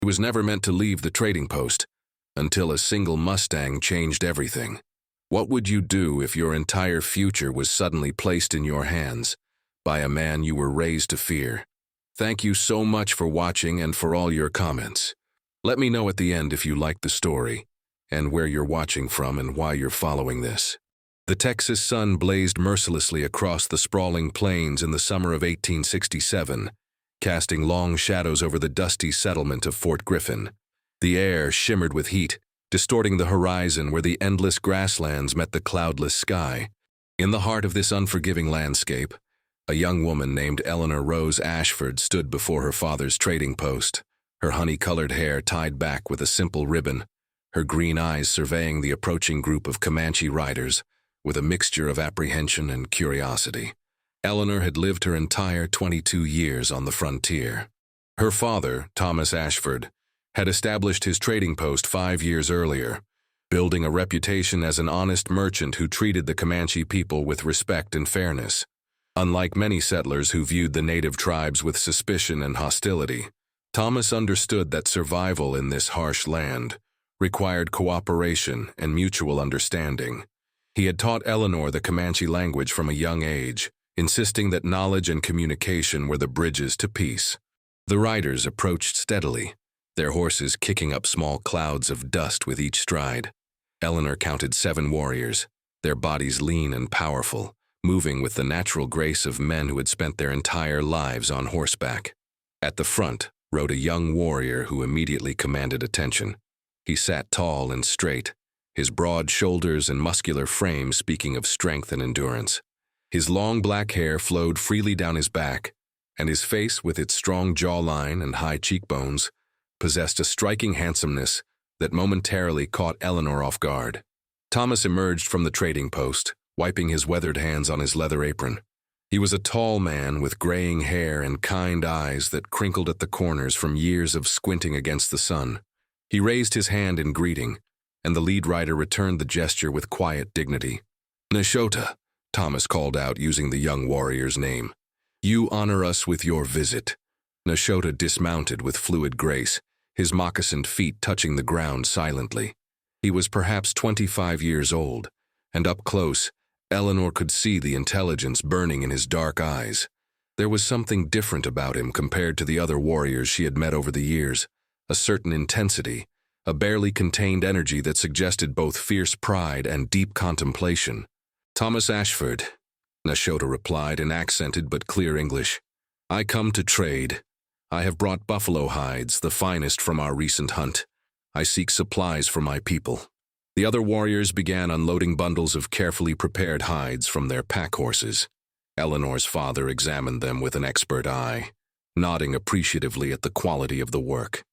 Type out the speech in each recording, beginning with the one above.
He was never meant to leave the trading post until a single Mustang changed everything. What would you do if your entire future was suddenly placed in your hands by a man you were raised to fear? Thank you so much for watching and for all your comments. Let me know at the end if you liked the story and where you're watching from and why you're following this. The Texas sun blazed mercilessly across the sprawling plains in the summer of 1867, casting long shadows over the dusty settlement of Fort Griffin. The air shimmered with heat, distorting the horizon where the endless grasslands met the cloudless sky. In the heart of this unforgiving landscape, a young woman named Eleanor Rose Ashford stood before her father's trading post, her honey-colored hair tied back with a simple ribbon, her green eyes surveying the approaching group of Comanche riders with a mixture of apprehension and curiosity. Eleanor had lived her entire 22 years on the frontier. Her father, Thomas Ashford, had established his trading post 5 years earlier, building a reputation as an honest merchant who treated the Comanche people with respect and fairness. Unlike many settlers who viewed the native tribes with suspicion and hostility, Thomas understood that survival in this harsh land required cooperation and mutual understanding. He had taught Eleanor the Comanche language from a young age, insisting that knowledge and communication were the bridges to peace. The riders approached steadily, their horses kicking up small clouds of dust with each stride. Eleanor counted 7 warriors, their bodies lean and powerful, moving with the natural grace of men who had spent their entire lives on horseback. At the front rode a young warrior who immediately commanded attention. He sat tall and straight, his broad shoulders and muscular frame speaking of strength and endurance. His long black hair flowed freely down his back, and his face, with its strong jawline and high cheekbones, possessed a striking handsomeness that momentarily caught Eleanor off guard. Thomas emerged from the trading post, wiping his weathered hands on his leather apron. He was a tall man with graying hair and kind eyes that crinkled at the corners from years of squinting against the sun. He raised his hand in greeting, and the lead rider returned the gesture with quiet dignity. "Nashota," Thomas called out using the young warrior's name. "You honor us with your visit." Nashota dismounted with fluid grace, his moccasined feet touching the ground silently. He was perhaps 25 years old, and up close, Eleanor could see the intelligence burning in his dark eyes. There was something different about him compared to the other warriors she had met over the years, a certain intensity, a barely contained energy that suggested both fierce pride and deep contemplation. "Thomas Ashford," Nashota replied in accented but clear English. "I come to trade. I have brought buffalo hides, the finest from our recent hunt. I seek supplies for my people." The other warriors began unloading bundles of carefully prepared hides from their pack horses. Eleanor's father examined them with an expert eye, nodding appreciatively at the quality of the work.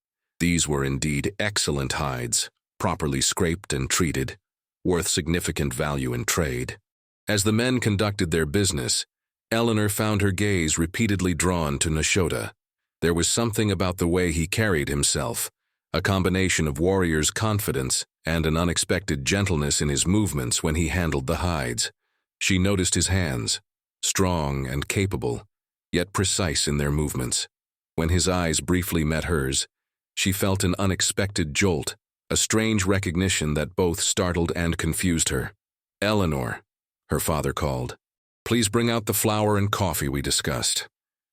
These were indeed excellent hides, properly scraped and treated, worth significant value in trade. As the men conducted their business, Eleanor found her gaze repeatedly drawn to Nashota. There was something about the way he carried himself, a combination of warrior's confidence and an unexpected gentleness in his movements when he handled the hides. She noticed his hands, strong and capable, yet precise in their movements. When his eyes briefly met hers, she felt an unexpected jolt, a strange recognition that both startled and confused her. "Eleanor," her father called, "please bring out the flour and coffee we discussed."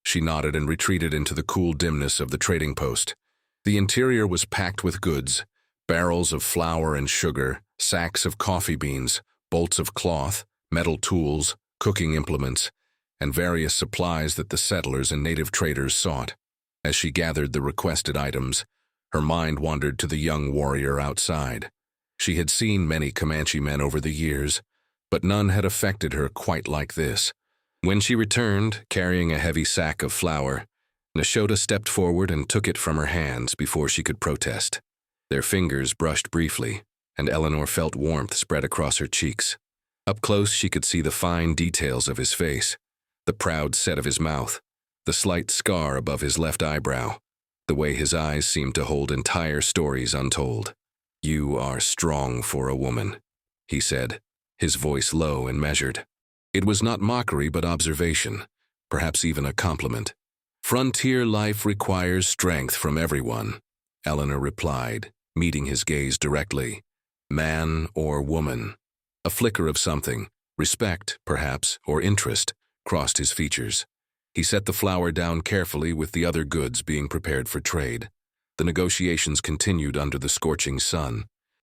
She nodded and retreated into the cool dimness of the trading post. The interior was packed with goods, barrels of flour and sugar, sacks of coffee beans, bolts of cloth, metal tools, cooking implements, and various supplies that the settlers and native traders sought. As she gathered the requested items, her mind wandered to the young warrior outside. She had seen many Comanche men over the years, but none had affected her quite like this. When she returned, carrying a heavy sack of flour, Nashota stepped forward and took it from her hands before she could protest. Their fingers brushed briefly, and Eleanor felt warmth spread across her cheeks. Up close, she could see the fine details of his face, the proud set of his mouth, the slight scar above his left eyebrow, the way his eyes seemed to hold entire stories untold. "You are strong for a woman," he said, his voice low and measured. It was not mockery but observation, perhaps even a compliment. "Frontier life requires strength from everyone, Eleanor replied, meeting his gaze directly. Man or woman? A flicker of something, respect, perhaps, or interest, crossed his features. He set the flower down carefully with the other goods being prepared for trade. The negotiations continued under the scorching sun.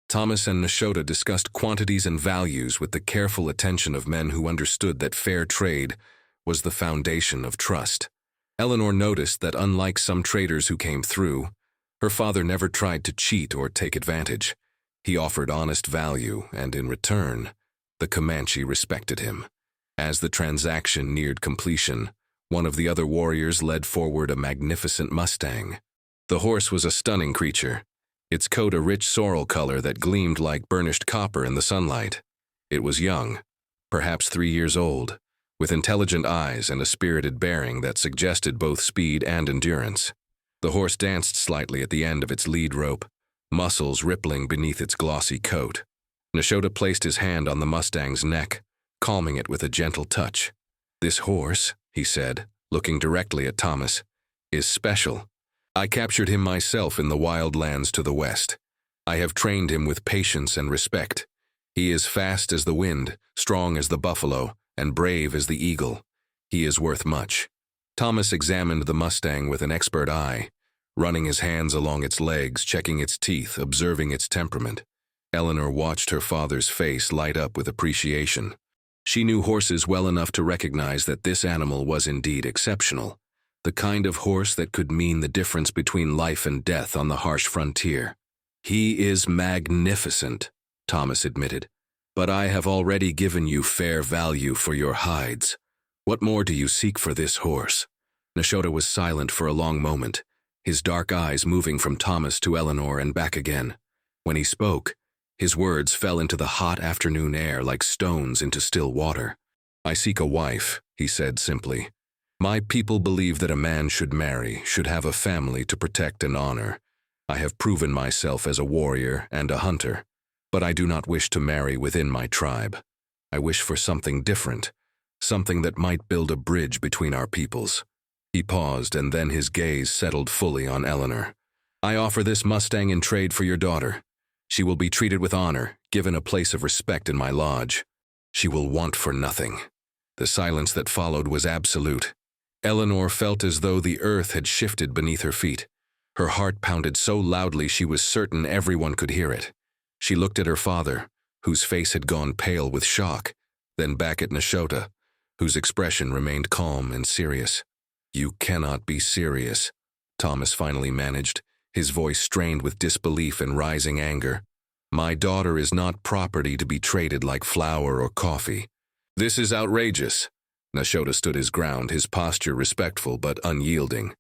Thomas and Nashota discussed quantities and values with the careful attention of men who understood that fair trade was the foundation of trust. Eleanor noticed that unlike some traders who came through, her father never tried to cheat or take advantage. He offered honest value, and in return, the Comanche respected him. As the transaction neared completion, one of the other warriors led forward a magnificent Mustang. The horse was a stunning creature, its coat a rich sorrel color that gleamed like burnished copper in the sunlight. It was young, perhaps 3 years old, with intelligent eyes and a spirited bearing that suggested both speed and endurance. The horse danced slightly at the end of its lead rope, muscles rippling beneath its glossy coat. Nashota placed his hand on the Mustang's neck, calming it with a gentle touch. "This horse," he said, looking directly at Thomas, "is special. I captured him myself in the wild lands to the west. I have trained him with patience and respect. He is fast as the wind, strong as the buffalo, and brave as the eagle. He is worth much." Thomas examined the Mustang with an expert eye, running his hands along its legs, checking its teeth, observing its temperament. Eleanor watched her father's face light up with appreciation. She knew horses well enough to recognize that this animal was indeed exceptional, the kind of horse that could mean the difference between life and death on the harsh frontier. "He is magnificent," Thomas admitted, "but I have already given you fair value for your hides. What more do you seek for this horse?" Nashota was silent for a long moment, his dark eyes moving from Thomas to Eleanor and back again. When he spoke, his words fell into the hot afternoon air like stones into still water. "I seek a wife," he said simply. "My people believe that a man should marry, should have a family to protect and honor. I have proven myself as a warrior and a hunter, but I do not wish to marry within my tribe. I wish for something different, something that might build a bridge between our peoples." He paused, and then his gaze settled fully on Eleanor. "I offer this Mustang in trade for your daughter. She will be treated with honor, given a place of respect in my lodge. She will want for nothing." The silence that followed was absolute. Eleanor felt as though the earth had shifted beneath her feet. Her heart pounded so loudly she was certain everyone could hear it. She looked at her father, whose face had gone pale with shock, then back at Nashota, whose expression remained calm and serious. "You cannot be serious," Thomas finally managed, his voice strained with disbelief and rising anger. "My daughter is not property to be traded like flour or coffee." "This is outrageous." Nashota stood his ground, his posture respectful but unyielding.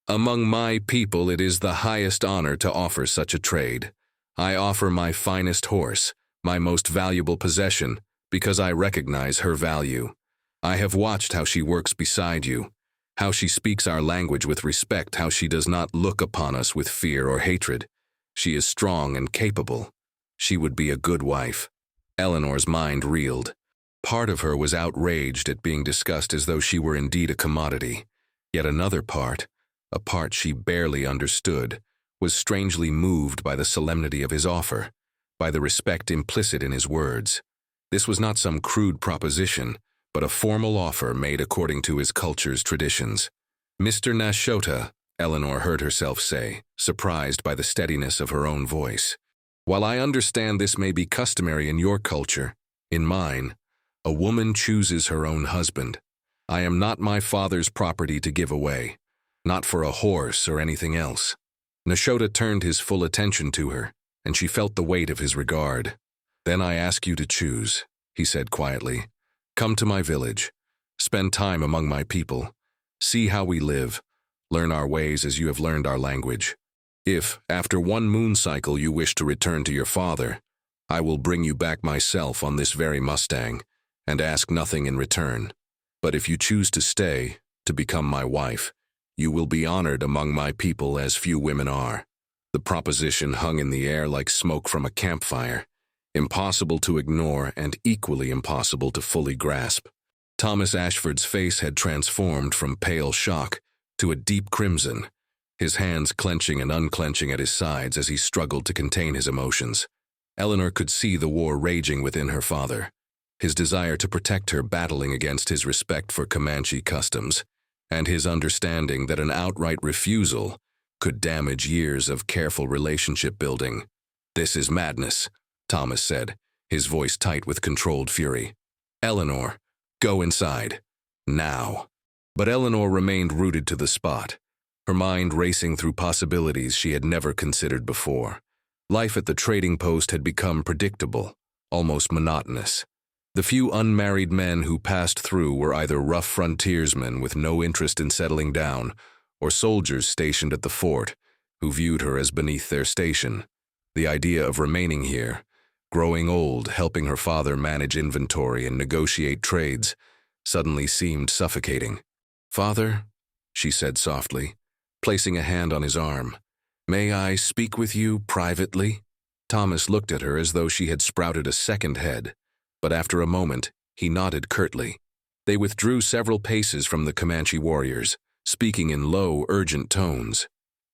"Among my people, it is the highest honor to offer such a trade. I offer my finest horse, my most valuable possession, because I recognize her value. I have watched how she works beside you, how she speaks our language with respect, how she does not look upon us with fear or hatred. She is strong and capable. She would be a good wife." Eleanor's mind reeled. Part of her was outraged at being discussed as though she were indeed a commodity. Yet another part, a part she barely understood, was strangely moved by the solemnity of his offer, by the respect implicit in his words. This was not some crude proposition, but a formal offer made according to his culture's traditions. "Mr. Nashota," Eleanor heard herself say, surprised by the steadiness of her own voice. "While I understand this may be customary in your culture, in mine, a woman chooses her own husband. I am not my father's property to give away, not for a horse or anything else." Nashota turned his full attention to her, and she felt the weight of his regard. "Then I ask you to choose," he said quietly. "Come to my village. Spend time among my people. See how we live. Learn our ways as you have learned our language. If, after one moon cycle, you wish to return to your father, I will bring you back myself on this very Mustang, and ask nothing in return. But if you choose to stay, to become my wife, you will be honored among my people as few women are." The proposition hung in the air like smoke from a campfire, impossible to ignore and equally impossible to fully grasp. Thomas Ashford's face had transformed from pale shock to a deep crimson, his hands clenching and unclenching at his sides as he struggled to contain his emotions. Eleanor could see the war raging within her father, his desire to protect her battling against his respect for Comanche customs, and his understanding that an outright refusal could damage years of careful relationship building. "This is madness," Thomas said, his voice tight with controlled fury. "Eleanor, go inside. Now." But Eleanor remained rooted to the spot, her mind racing through possibilities she had never considered before. Life at the trading post had become predictable, almost monotonous. The few unmarried men who passed through were either rough frontiersmen with no interest in settling down, or soldiers stationed at the fort who viewed her as beneath their station. The idea of remaining here, growing old, helping her father manage inventory and negotiate trades, suddenly seemed suffocating. "Father," she said softly, placing a hand on his arm, "may I speak with you privately?" Thomas looked at her as though she had sprouted a second head, but after a moment, he nodded curtly. They withdrew several paces from the Comanche warriors, speaking in low, urgent tones.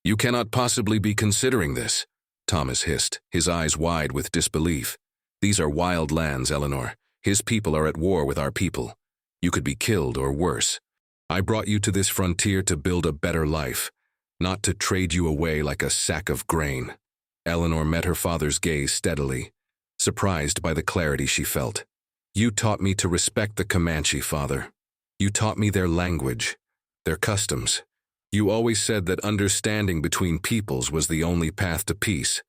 "You cannot possibly be considering this," Thomas hissed, his eyes wide with disbelief. "These are wild lands, Eleanor. His people are at war with our people. You could be killed or worse. I brought you to this frontier to build a better life, not to trade you away like a sack of grain." Eleanor met her father's gaze steadily, surprised by the clarity she felt. "You taught me to respect the Comanche, Father. You taught me their language, their customs. You always said that understanding between peoples was the only path to peace.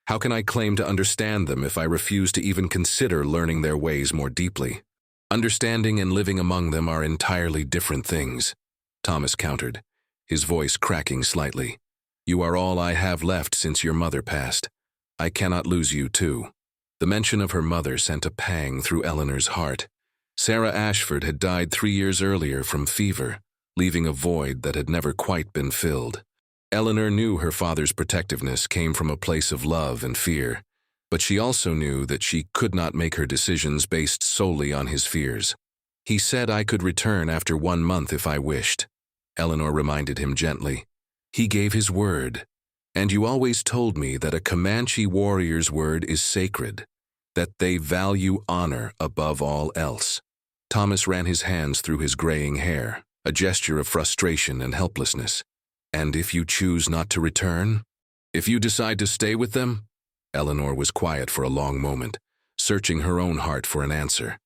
How can I claim to understand them if I refuse to even consider learning their ways more deeply?" "Understanding and living among them are entirely different things," Thomas countered, his voice cracking slightly. "You are all I have left since your mother passed. I cannot lose you, too." The mention of her mother sent a pang through Eleanor's heart. Sarah Ashford had died 3 years earlier from fever, leaving a void that had never quite been filled. Eleanor knew her father's protectiveness came from a place of love and fear, but she also knew that she could not make her decisions based solely on his fears. "He said I could return after 1 month if I wished," Eleanor reminded him gently. "He gave his word. And you always told me that a Comanche warrior's word is sacred, that they value honor above all else." Thomas ran his hands through his graying hair, a gesture of frustration and helplessness. "And if you choose not to return? If you decide to stay with them?" Eleanor was quiet for a long moment, searching her own heart for an answer.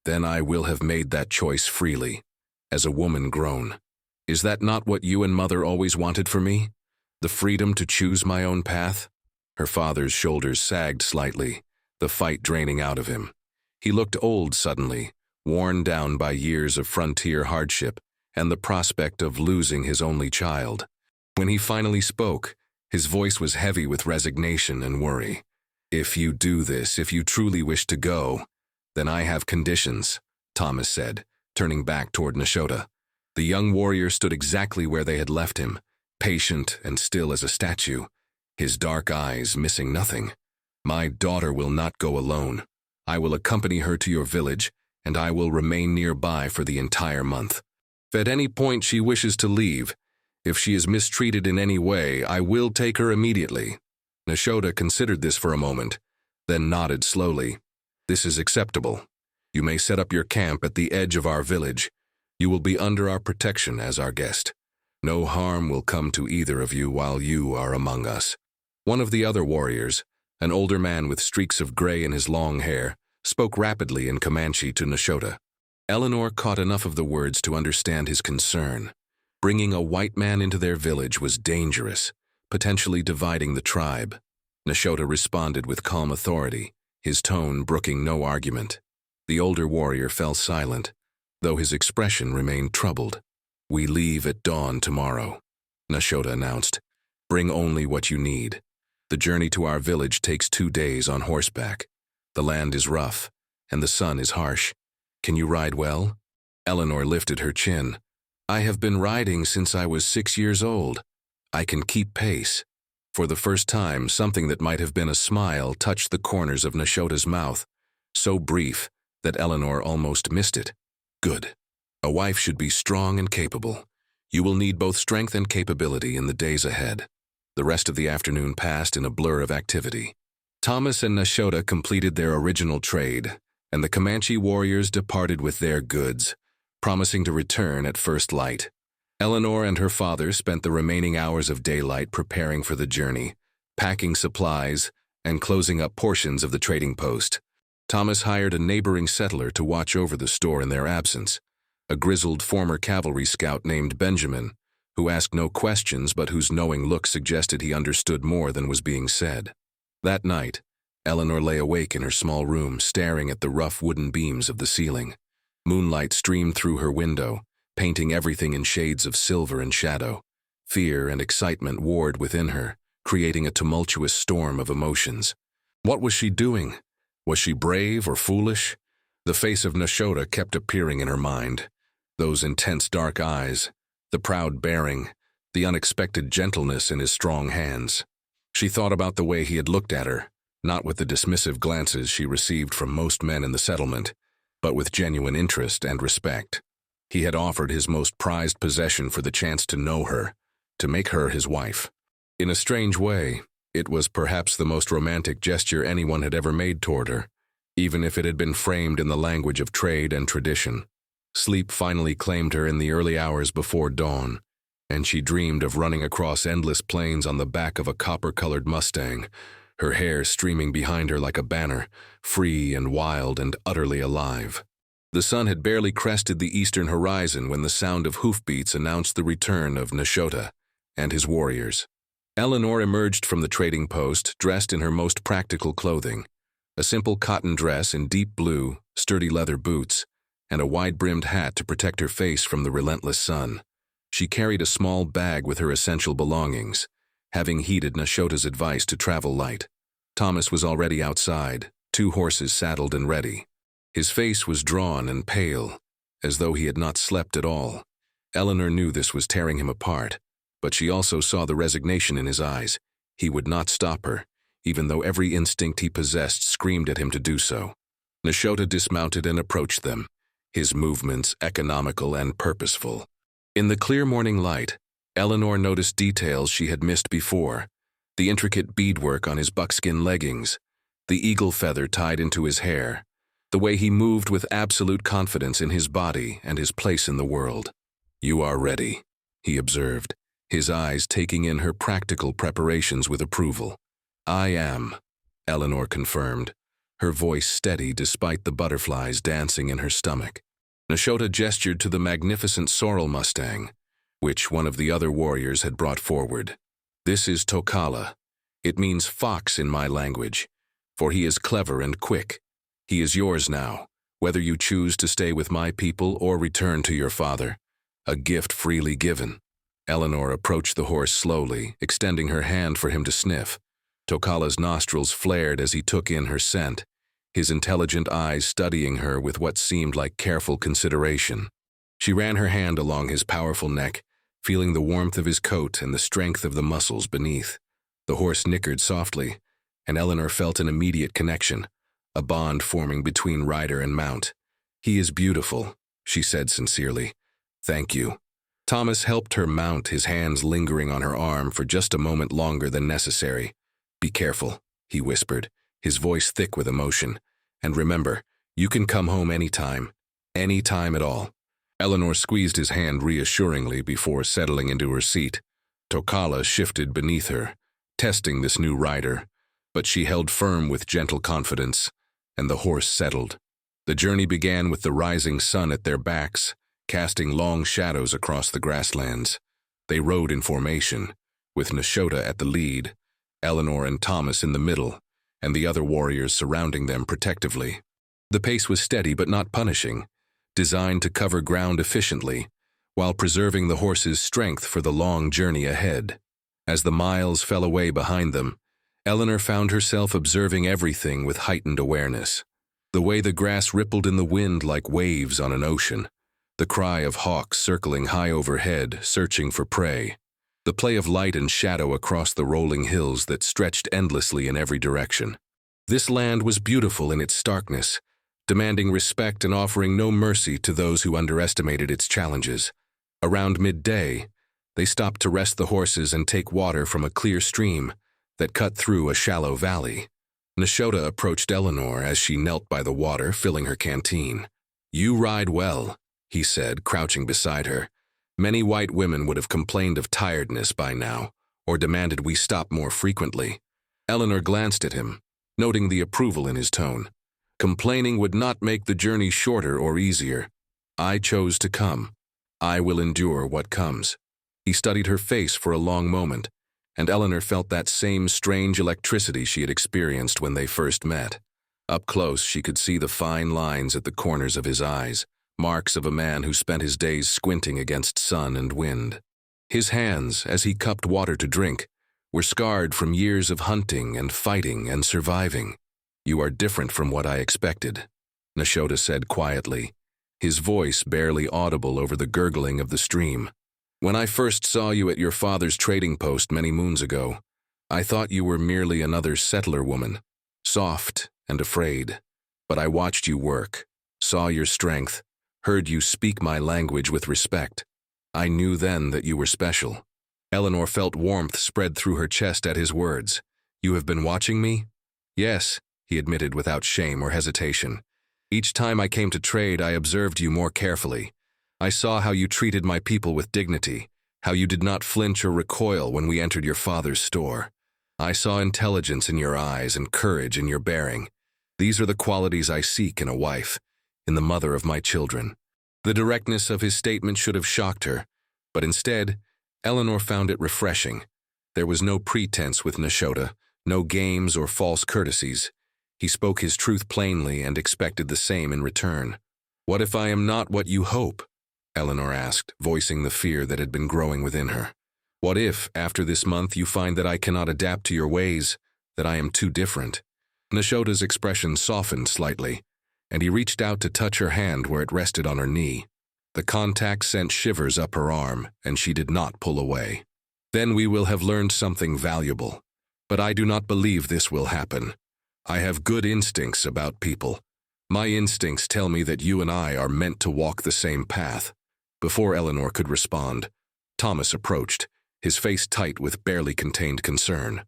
"Then I will have made that choice freely, as a woman grown. Is that not what you and Mother always wanted for me? The freedom to choose my own path?" Her father's shoulders sagged slightly, the fight draining out of him. He looked old suddenly, worn down by years of frontier hardship and the prospect of losing his only child. When he finally spoke, his voice was heavy with resignation and worry. "If you do this, if you truly wish to go, then I have conditions," Thomas said, turning back toward Nashota. The young warrior stood exactly where they had left him, patient and still as a statue, his dark eyes missing nothing. "My daughter will not go alone. I will accompany her to your village, and I will remain nearby for the entire month. If at any point she wishes to leave, if she is mistreated in any way, I will take her immediately." Nashota considered this for a moment, then nodded slowly. "This is acceptable. You may set up your camp at the edge of our village. You will be under our protection as our guest. No harm will come to either of you while you are among us." One of the other warriors, an older man with streaks of gray in his long hair, spoke rapidly in Comanche to Nashota. Eleanor caught enough of the words to understand his concern. Bringing a white man into their village was dangerous, potentially dividing the tribe. Nashota responded with calm authority, his tone brooking no argument. The older warrior fell silent, though his expression remained troubled. "We leave at dawn tomorrow," Nashota announced. "Bring only what you need. The journey to our village takes 2 days on horseback. The land is rough, and the sun is harsh. Can you ride well?" Eleanor lifted her chin. "I have been riding since I was 6 years old. I can keep pace." For the first time, something that might have been a smile touched the corners of Nashota's mouth, so brief that Eleanor almost missed it. Good. A wife should be strong and capable. You will need both strength and capability in the days ahead. The rest of the afternoon passed in a blur of activity. Thomas and Nashota completed their original trade, and the Comanche warriors departed with their goods, promising to return at first light. Eleanor and her father spent the remaining hours of daylight preparing for the journey, packing supplies, and closing up portions of the trading post. Thomas hired a neighboring settler to watch over the store in their absence, a grizzled former cavalry scout named Benjamin, who asked no questions but whose knowing look suggested he understood more than was being said. That night, Eleanor lay awake in her small room, staring at the rough wooden beams of the ceiling. Moonlight streamed through her window, painting everything in shades of silver and shadow. Fear and excitement warred within her, creating a tumultuous storm of emotions. What was she doing? Was she brave or foolish? The face of Nashota kept appearing in her mind. Those intense dark eyes, the proud bearing, the unexpected gentleness in his strong hands. She thought about the way he had looked at her, not with the dismissive glances she received from most men in the settlement, but with genuine interest and respect. He had offered his most prized possession for the chance to know her, to make her his wife. In a strange way, it was perhaps the most romantic gesture anyone had ever made toward her, even if it had been framed in the language of trade and tradition. Sleep finally claimed her in the early hours before dawn, and she dreamed of running across endless plains on the back of a copper-colored Mustang, her hair streaming behind her like a banner, free and wild and utterly alive. The sun had barely crested the eastern horizon when the sound of hoofbeats announced the return of Nashota and his warriors. Eleanor emerged from the trading post dressed in her most practical clothing, a simple cotton dress in deep blue, sturdy leather boots, and a wide-brimmed hat to protect her face from the relentless sun. She carried a small bag with her essential belongings, having heeded Nashota's advice to travel light. Thomas was already outside, 2 horses saddled and ready. His face was drawn and pale, as though he had not slept at all. Eleanor knew this was tearing him apart, but she also saw the resignation in his eyes. He would not stop her, even though every instinct he possessed screamed at him to do so. Nashota dismounted and approached them, his movements economical and purposeful. In the clear morning light, Eleanor noticed details she had missed before: the intricate beadwork on his buckskin leggings, the eagle feather tied into his hair, the way he moved with absolute confidence in his body and his place in the world. "You are ready," he observed, his eyes taking in her practical preparations with approval. "I am," Eleanor confirmed, her voice steady despite the butterflies dancing in her stomach. Nashota gestured to the magnificent sorrel Mustang, which one of the other warriors had brought forward. "This is Tokala. It means fox in my language, for he is clever and quick. He is yours now, whether you choose to stay with my people or return to your father, a gift freely given." Eleanor approached the horse slowly, extending her hand for him to sniff. Tokala's nostrils flared as he took in her scent, his intelligent eyes studying her with what seemed like careful consideration. She ran her hand along his powerful neck, feeling the warmth of his coat and the strength of the muscles beneath. The horse nickered softly, and Eleanor felt an immediate connection, a bond forming between rider and mount. "He is beautiful," she said sincerely. "Thank you." Thomas helped her mount, his hands lingering on her arm for just a moment longer than necessary. "Be careful," he whispered, his voice thick with emotion. "And remember, you can come home anytime at all." Eleanor squeezed his hand reassuringly before settling into her seat. Tokala shifted beneath her, testing this new rider, but she held firm with gentle confidence, and the horse settled. The journey began with the rising sun at their backs, casting long shadows across the grasslands. They rode in formation, with Nashota at the lead, Eleanor and Thomas in the middle, and the other warriors surrounding them protectively. The pace was steady but not punishing, designed to cover ground efficiently, while preserving the horse's strength for the long journey ahead. As the miles fell away behind them, Eleanor found herself observing everything with heightened awareness. The way the grass rippled in the wind like waves on an ocean, the cry of hawks circling high overhead, searching for prey, the play of light and shadow across the rolling hills that stretched endlessly in every direction. This land was beautiful in its starkness, demanding respect and offering no mercy to those who underestimated its challenges. Around midday, they stopped to rest the horses and take water from a clear stream that cut through a shallow valley. Nashota approached Eleanor as she knelt by the water, filling her canteen. "You ride well," he said, crouching beside her. Many white women would have complained of tiredness by now, or demanded we stop more frequently. Eleanor glanced at him, noting the approval in his tone. "Complaining would not make the journey shorter or easier. I chose to come. I will endure what comes." He studied her face for a long moment, and Eleanor felt that same strange electricity she had experienced when they first met. Up close, she could see the fine lines at the corners of his eyes, marks of a man who spent his days squinting against sun and wind. His hands, as he cupped water to drink, were scarred from years of hunting and fighting and surviving. "You are different from what I expected," Nashota said quietly, his voice barely audible over the gurgling of the stream. "When I first saw you at your father's trading post many moons ago, I thought you were merely another settler woman, soft and afraid. But I watched you work, saw your strength, heard you speak my language with respect. I knew then that you were special." Eleanor felt warmth spread through her chest at his words. "You have been watching me?" "Yes," he admitted without shame or hesitation. "Each time I came to trade, I observed you more carefully. I saw how you treated my people with dignity, how you did not flinch or recoil when we entered your father's store. I saw intelligence in your eyes and courage in your bearing. These are the qualities I seek in a wife, in the mother of my children." The directness of his statement should have shocked her, but instead, Eleanor found it refreshing. There was no pretense with Nashota, no games or false courtesies. He spoke his truth plainly and expected the same in return. "What if I am not what you hope?" Eleanor asked, voicing the fear that had been growing within her. "What if, after this month, you find that I cannot adapt to your ways, that I am too different?" Nashota's expression softened slightly, and he reached out to touch her hand where it rested on her knee. The contact sent shivers up her arm, and she did not pull away. "Then we will have learned something valuable. But I do not believe this will happen. I have good instincts about people. My instincts tell me that you and I are meant to walk the same path." Before Eleanor could respond, Thomas approached, his face tight with barely contained concern.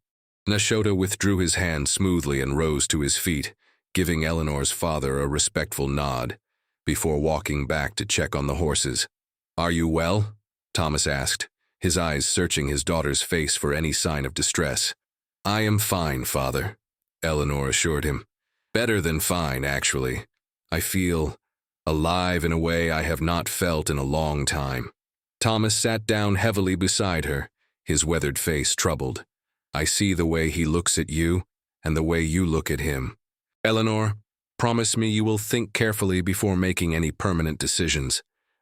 Nashota withdrew his hand smoothly and rose to his feet, giving Eleanor's father a respectful nod, before walking back to check on the horses. "Are you well?" Thomas asked, his eyes searching his daughter's face for any sign of distress. "I am fine, father," Eleanor assured him. "Better than fine, actually. I feel alive in a way I have not felt in a long time." Thomas sat down heavily beside her, his weathered face troubled. "I see the way he looks at you, and the way you look at him. Eleanor, promise me you will think carefully before making any permanent decisions.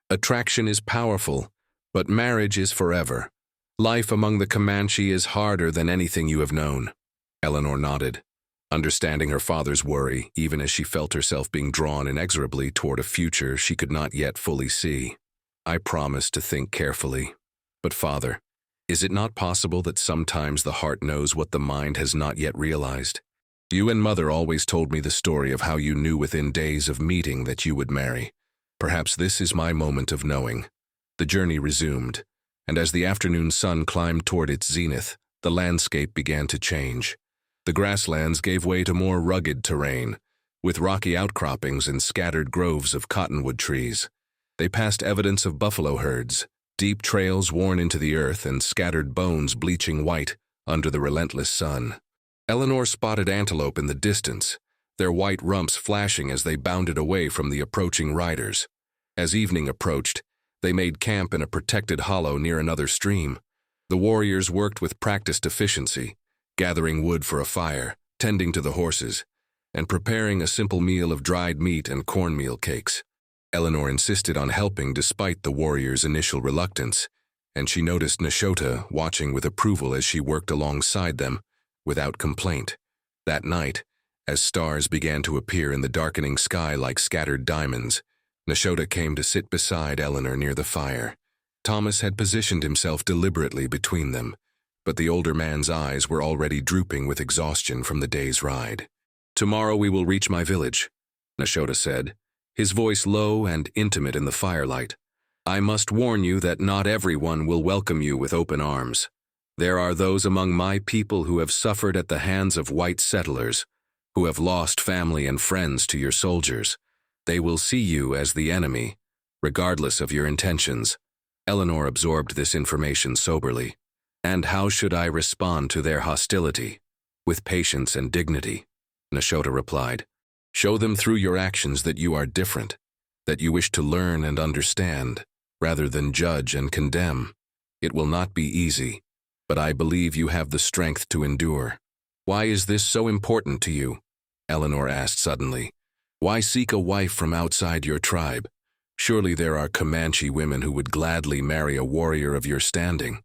Attraction is powerful, but marriage is forever. Life among the Comanche is harder than anything you have known." Eleanor nodded, understanding her father's worry, even as she felt herself being drawn inexorably toward a future she could not yet fully see. "I promise to think carefully. But father, is it not possible that sometimes the heart knows what the mind has not yet realized? You and mother always told me the story of how you knew within days of meeting that you would marry. Perhaps this is my moment of knowing." The journey resumed, and as the afternoon sun climbed toward its zenith, the landscape began to change. The grasslands gave way to more rugged terrain, with rocky outcroppings and scattered groves of cottonwood trees. They passed evidence of buffalo herds, deep trails worn into the earth and scattered bones bleaching white under the relentless sun. Eleanor spotted antelope in the distance, their white rumps flashing as they bounded away from the approaching riders. As evening approached, they made camp in a protected hollow near another stream. The warriors worked with practiced efficiency, gathering wood for a fire, tending to the horses, and preparing a simple meal of dried meat and cornmeal cakes. Eleanor insisted on helping despite the warriors' initial reluctance, and she noticed Nashota watching with approval as she worked alongside them, without complaint. That night, as stars began to appear in the darkening sky like scattered diamonds, Nashota came to sit beside Eleanor near the fire. Thomas had positioned himself deliberately between them, but the older man's eyes were already drooping with exhaustion from the day's ride. "Tomorrow we will reach my village," Nashota said, his voice low and intimate in the firelight. I must warn you that not everyone will welcome you with open arms. There are those among my people who have suffered at the hands of white settlers, who have lost family and friends to your soldiers. They will see you as the enemy, regardless of your intentions. Eleanor absorbed this information soberly. And how should I respond to their hostility? With patience and dignity, Nashota replied. Show them through your actions that you are different, that you wish to learn and understand, rather than judge and condemn. It will not be easy, but I believe you have the strength to endure. Why is this so important to you? Eleanor asked suddenly. Why seek a wife from outside your tribe? Surely there are Comanche women who would gladly marry a warrior of your standing.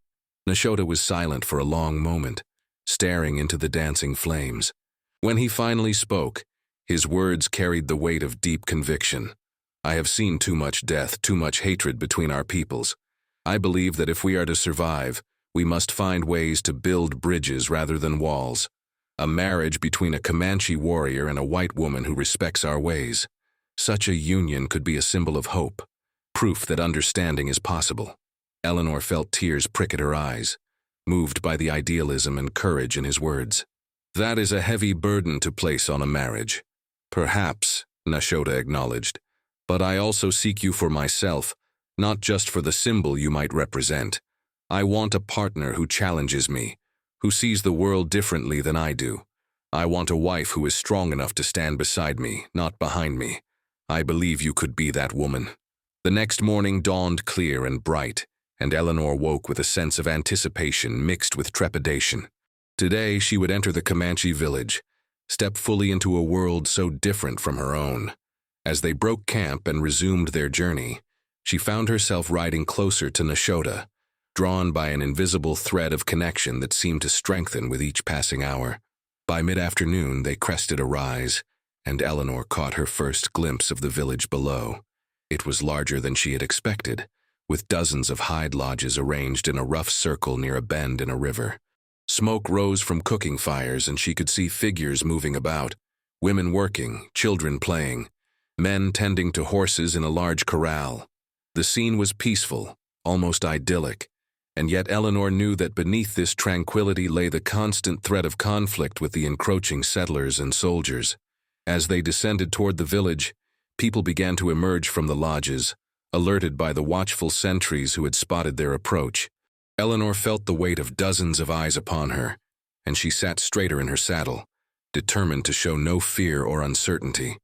Nashota was silent for a long moment, staring into the dancing flames. When he finally spoke, his words carried the weight of deep conviction. I have seen too much death, too much hatred between our peoples. I believe that if we are to survive, we must find ways to build bridges rather than walls. A marriage between a Comanche warrior and a white woman who respects our ways. Such a union could be a symbol of hope, proof that understanding is possible. Eleanor felt tears prick at her eyes, moved by the idealism and courage in his words. That is a heavy burden to place on a marriage. Perhaps, Nashota acknowledged, but I also seek you for myself, not just for the symbol you might represent. I want a partner who challenges me, who sees the world differently than I do. I want a wife who is strong enough to stand beside me, not behind me. I believe you could be that woman. The next morning dawned clear and bright, and Eleanor woke with a sense of anticipation mixed with trepidation. Today she would enter the Comanche village, step fully into a world so different from her own. As they broke camp and resumed their journey, she found herself riding closer to Nashota, drawn by an invisible thread of connection that seemed to strengthen with each passing hour. By mid-afternoon they crested a rise, and Eleanor caught her first glimpse of the village below. It was larger than she had expected, with dozens of hide lodges arranged in a rough circle near a bend in a river. Smoke rose from cooking fires, and she could see figures moving about, women working, children playing, men tending to horses in a large corral. The scene was peaceful, almost idyllic, and yet Eleanor knew that beneath this tranquility lay the constant threat of conflict with the encroaching settlers and soldiers. As they descended toward the village, people began to emerge from the lodges, alerted by the watchful sentries who had spotted their approach. Eleanor felt the weight of dozens of eyes upon her, and she sat straighter in her saddle, determined to show no fear or uncertainty.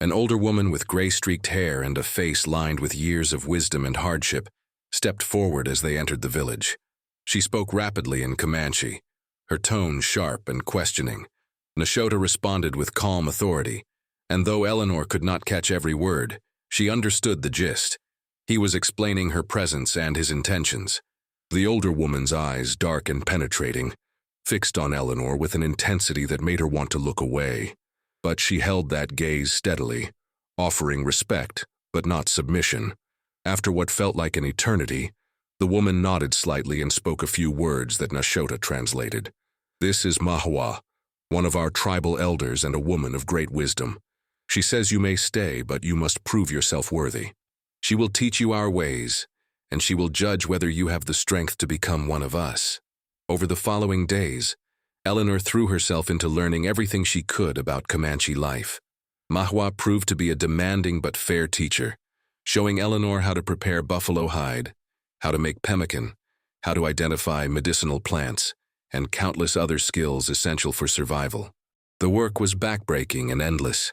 An older woman with gray-streaked hair and a face lined with years of wisdom and hardship stepped forward as they entered the village. She spoke rapidly in Comanche, her tone sharp and questioning. Nashota responded with calm authority, and though Eleanor could not catch every word, she understood the gist. He was explaining her presence and his intentions. The older woman's eyes, dark and penetrating, fixed on Eleanor with an intensity that made her want to look away. But she held that gaze steadily, offering respect, but not submission. After what felt like an eternity, the woman nodded slightly and spoke a few words that Nashota translated. This is Mahwa, one of our tribal elders and a woman of great wisdom. She says you may stay, but you must prove yourself worthy. She will teach you our ways, and she will judge whether you have the strength to become one of us. Over the following days, Eleanor threw herself into learning everything she could about Comanche life. Mahwa proved to be a demanding but fair teacher, showing Eleanor how to prepare buffalo hide, how to make pemmican, how to identify medicinal plants, and countless other skills essential for survival. The work was backbreaking and endless,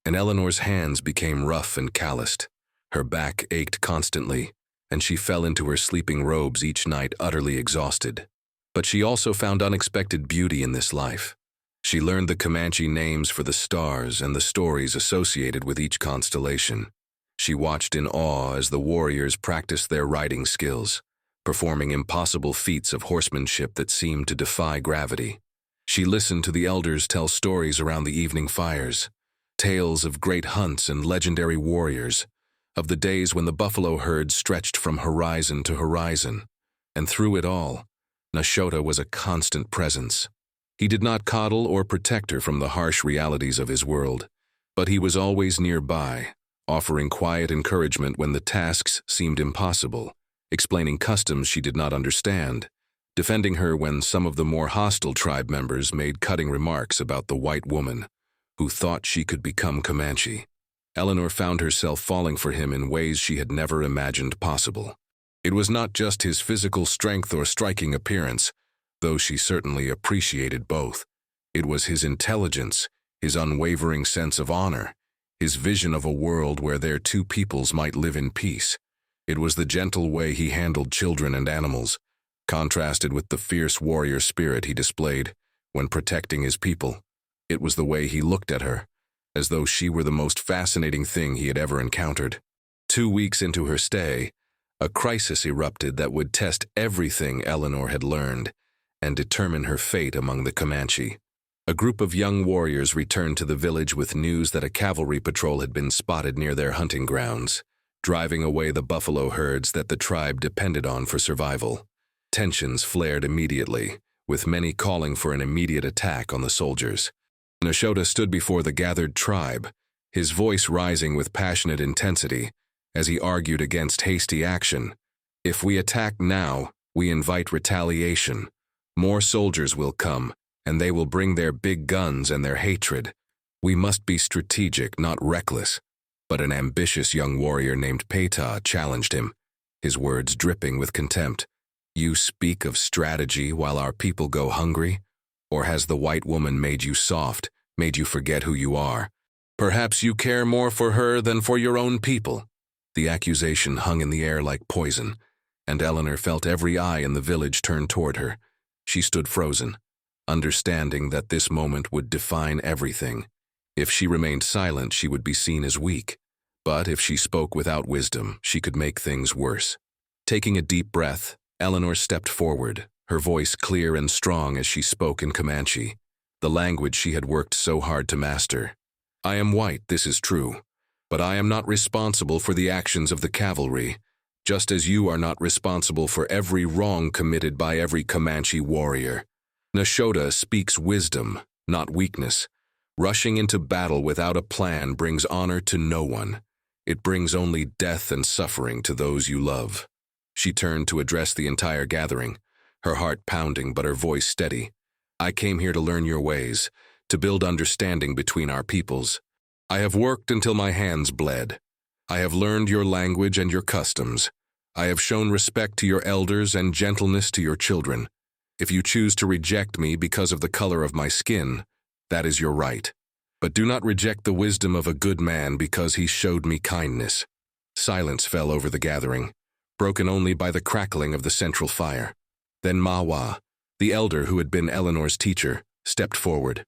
and Eleanor's hands became rough and calloused. Her back ached constantly, and she fell into her sleeping robes each night utterly exhausted. But she also found unexpected beauty in this life. She learned the Comanche names for the stars and the stories associated with each constellation. She watched in awe as the warriors practiced their riding skills, performing impossible feats of horsemanship that seemed to defy gravity. She listened to the elders tell stories around the evening fires, tales of great hunts and legendary warriors, of the days when the buffalo herd stretched from horizon to horizon. And through it all, Nashota was a constant presence. He did not coddle or protect her from the harsh realities of his world, but he was always nearby, offering quiet encouragement when the tasks seemed impossible, explaining customs she did not understand, defending her when some of the more hostile tribe members made cutting remarks about the white woman who thought she could become Comanche. Eleanor found herself falling for him in ways she had never imagined possible. It was not just his physical strength or striking appearance, though she certainly appreciated both. It was his intelligence, his unwavering sense of honor, his vision of a world where their two peoples might live in peace. It was the gentle way he handled children and animals, contrasted with the fierce warrior spirit he displayed when protecting his people. It was the way he looked at her, as though she were the most fascinating thing he had ever encountered. 2 weeks into her stay, a crisis erupted that would test everything Eleanor had learned and determine her fate among the Comanche. A group of young warriors returned to the village with news that a cavalry patrol had been spotted near their hunting grounds, driving away the buffalo herds that the tribe depended on for survival. Tensions flared immediately, with many calling for an immediate attack on the soldiers. Nashota stood before the gathered tribe, his voice rising with passionate intensity as he argued against hasty action. If we attack now, we invite retaliation. More soldiers will come, and they will bring their big guns and their hatred. We must be strategic, not reckless. But an ambitious young warrior named Peta challenged him, his words dripping with contempt. You speak of strategy while our people go hungry? Or has the white woman made you soft, made you forget who you are? Perhaps you care more for her than for your own people. The accusation hung in the air like poison, and Eleanor felt every eye in the village turn toward her. She stood frozen, understanding that this moment would define everything. If she remained silent, she would be seen as weak. But if she spoke without wisdom, she could make things worse. Taking a deep breath, Eleanor stepped forward, her voice clear and strong as she spoke in Comanche, the language she had worked so hard to master. I am white, this is true, but I am not responsible for the actions of the cavalry, just as you are not responsible for every wrong committed by every Comanche warrior. Nashota speaks wisdom, not weakness. Rushing into battle without a plan brings honor to no one. It brings only death and suffering to those you love. She turned to address the entire gathering, her heart pounding but her voice steady. I came here to learn your ways, to build understanding between our peoples. I have worked until my hands bled. I have learned your language and your customs. I have shown respect to your elders and gentleness to your children. If you choose to reject me because of the color of my skin, that is your right. But do not reject the wisdom of a good man because he showed me kindness. Silence fell over the gathering, broken only by the crackling of the central fire. Then Mawa, the elder who had been Eleanor's teacher, stepped forward.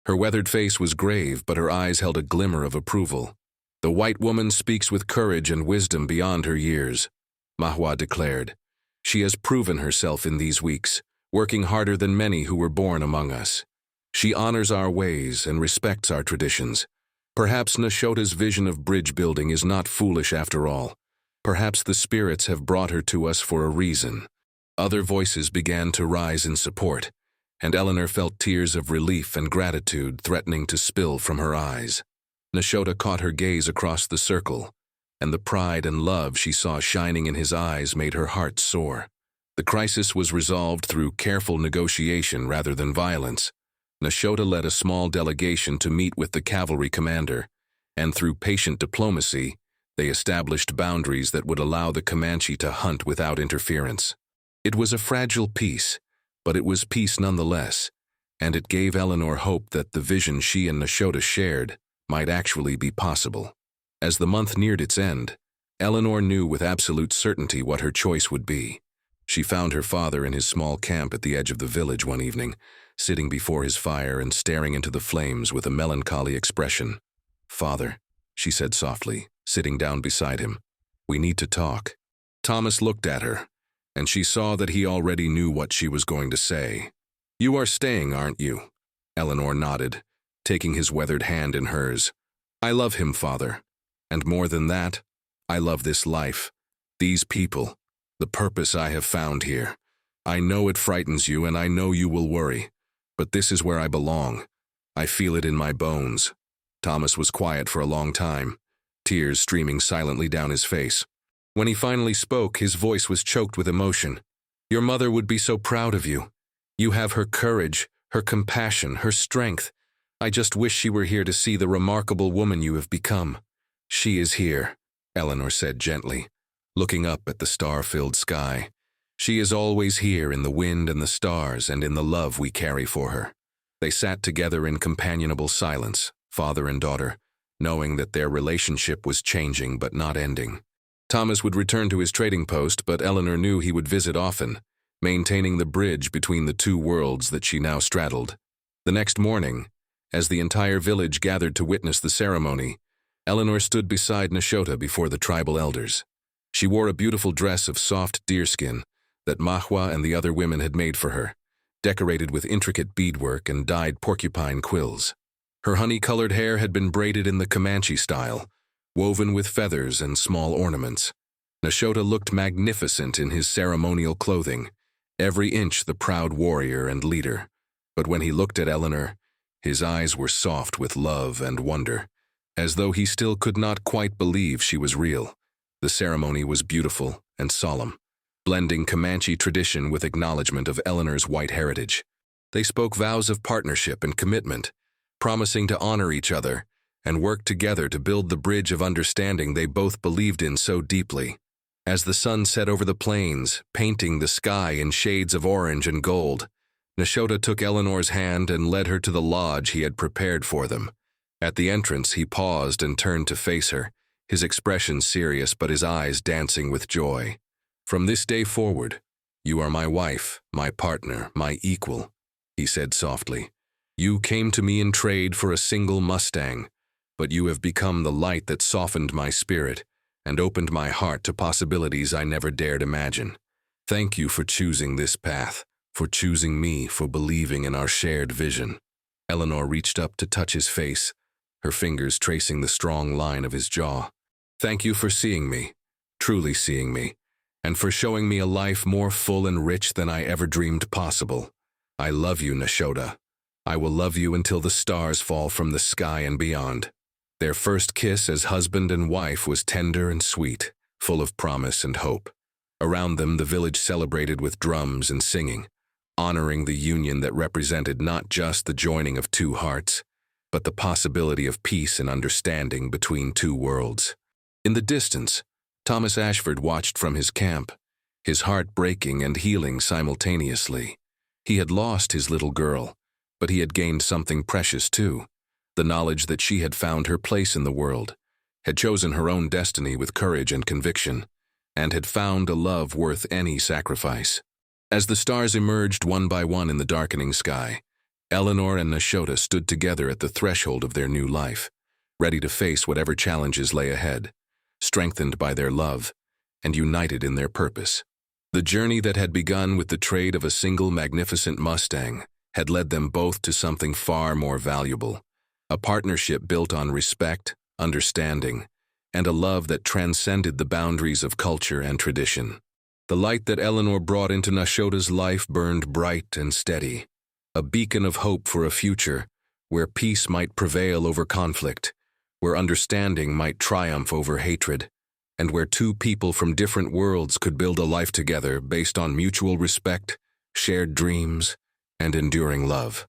Her weathered face was grave, but her eyes held a glimmer of approval. The white woman speaks with courage and wisdom beyond her years, Mahwa declared. She has proven herself in these weeks, working harder than many who were born among us. She honors our ways and respects our traditions. Perhaps Nashota's vision of bridge building is not foolish after all. Perhaps the spirits have brought her to us for a reason. Other voices began to rise in support, and Eleanor felt tears of relief and gratitude threatening to spill from her eyes. Nashota caught her gaze across the circle, and the pride and love she saw shining in his eyes made her heart soar. The crisis was resolved through careful negotiation rather than violence. Nashota led a small delegation to meet with the cavalry commander, and through patient diplomacy, they established boundaries that would allow the Comanche to hunt without interference. It was a fragile peace, but it was peace nonetheless, and it gave Eleanor hope that the vision she and Nashota shared might actually be possible. As the month neared its end, Eleanor knew with absolute certainty what her choice would be. She found her father in his small camp at the edge of the village one evening, sitting before his fire and staring into the flames with a melancholy expression. "Father," she said softly, sitting down beside him, "we need to talk." Thomas looked at her, and she saw that he already knew what she was going to say. "You are staying, aren't you?" Eleanor nodded, taking his weathered hand in hers. "I love him, Father. And more than that, I love this life, these people, the purpose I have found here. I know it frightens you, and I know you will worry, but this is where I belong. I feel it in my bones." Thomas was quiet for a long time, tears streaming silently down his face. When he finally spoke, his voice was choked with emotion. "Your mother would be so proud of you. You have her courage, her compassion, her strength. I just wish she were here to see the remarkable woman you have become." "She is here," Eleanor said gently, looking up at the star-filled sky. "She is always here in the wind and the stars and in the love we carry for her." They sat together in companionable silence, father and daughter, knowing that their relationship was changing but not ending. Thomas would return to his trading post, but Eleanor knew he would visit often, maintaining the bridge between the two worlds that she now straddled. The next morning, as the entire village gathered to witness the ceremony, Eleanor stood beside Nashota before the tribal elders. She wore a beautiful dress of soft deerskin that Mahwa and the other women had made for her, decorated with intricate beadwork and dyed porcupine quills. Her honey-colored hair had been braided in the Comanche style, woven with feathers and small ornaments. Nashota looked magnificent in his ceremonial clothing, every inch the proud warrior and leader. But when he looked at Eleanor, his eyes were soft with love and wonder, as though he still could not quite believe she was real. The ceremony was beautiful and solemn, blending Comanche tradition with acknowledgement of Eleanor's white heritage. They spoke vows of partnership and commitment, promising to honor each other and work together to build the bridge of understanding they both believed in so deeply. As the sun set over the plains, painting the sky in shades of orange and gold, Nashota took Eleanor's hand and led her to the lodge he had prepared for them. At the entrance, he paused and turned to face her, his expression serious but his eyes dancing with joy. "From this day forward, you are my wife, my partner, my equal," he said softly. "You came to me in trade for a single Mustang, but you have become the light that softened my spirit and opened my heart to possibilities I never dared imagine. Thank you for choosing this path, for choosing me, for believing in our shared vision." Eleanor reached up to touch his face, her fingers tracing the strong line of his jaw. "Thank you for seeing me, truly seeing me, and for showing me a life more full and rich than I ever dreamed possible. I love you, Nashota. I will love you until the stars fall from the sky and beyond." Their first kiss as husband and wife was tender and sweet, full of promise and hope. Around them, the village celebrated with drums and singing, honoring the union that represented not just the joining of two hearts, but the possibility of peace and understanding between two worlds. In the distance, Thomas Ashford watched from his camp, his heart breaking and healing simultaneously. He had lost his little girl, but he had gained something precious too. The knowledge that she had found her place in the world, had chosen her own destiny with courage and conviction, and had found a love worth any sacrifice. As the stars emerged one by one in the darkening sky, Eleanor and Nashota stood together at the threshold of their new life, ready to face whatever challenges lay ahead, strengthened by their love and united in their purpose. The journey that had begun with the trade of a single magnificent Mustang had led them both to something far more valuable, a partnership built on respect, understanding, and a love that transcended the boundaries of culture and tradition. The light that Eleanor brought into Nashota's life burned bright and steady, a beacon of hope for a future where peace might prevail over conflict, where understanding might triumph over hatred, and where two people from different worlds could build a life together based on mutual respect, shared dreams, and enduring love.